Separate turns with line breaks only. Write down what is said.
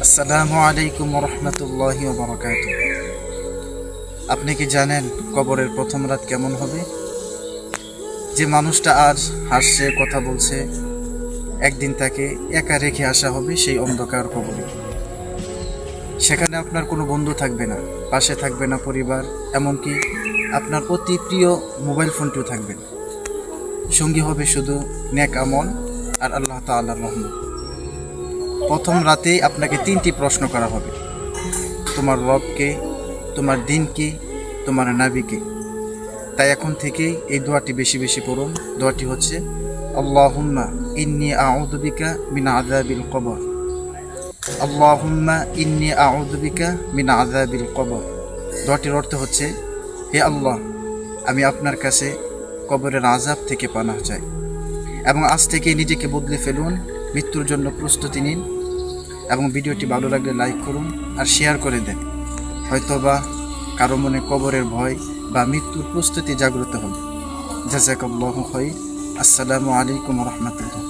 আসসালামু আলাইকুম রহমতুল্লাহি ওয়া বারাকাতুহু। আপনি কি জানেন কবরের প্রথম রাত কেমন হবে? যে মানুষটা আজ হাসছে, কথা বলছে, একদিন তাকে একা রেখে আসা হবে সেই অন্ধকার কবরে। সেখানে আপনার কোনো বন্ধু থাকবে না, পাশে থাকবে না পরিবার, এমনকি আপনার অতি প্রিয় মোবাইল ফোনটিও থাকবে না। সঙ্গী হবে শুধু নেক আমল আর আল্লাহ তাআলার রহমত। প্রথম রাতেই আপনাকে 3টি প্রশ্ন করা হবে: তোমার রবকে, তোমার দিনকে, তোমার নাবিকে। তাই এখন থেকেই এই দোয়াটি বেশি বেশি পড়ুন। দোয়াটি হচ্ছে আল্লাহুম্মা ইন্নী আউযু বিকা মিন আযাবিল কবর। আল্লাহুম্মা ইন্নী আউযু বিকা মিন আযাবিল কবর। দোয়াটির অর্থ হচ্ছে, হে আল্লাহ, আমি আপনার কাছে কবরের আযাব থেকে পানাহ চাই। এবং আজ থেকে নিজেকে বদলে ফেলুন, মৃত্যুর জন্য প্রস্তুতি নিন। এবং ভিডিওটি ভালো লাগলে লাইক করুন আর শেয়ার করে দেন। হয়তোবা কারো মনে কবরের ভয় বা মৃত্যুর প্রস্তুতি জাগ্রত হবে। জাযাকাল্লাহু খাইর। আসসালামু আলাইকুম ওয়া রাহমাতুল্লাহ।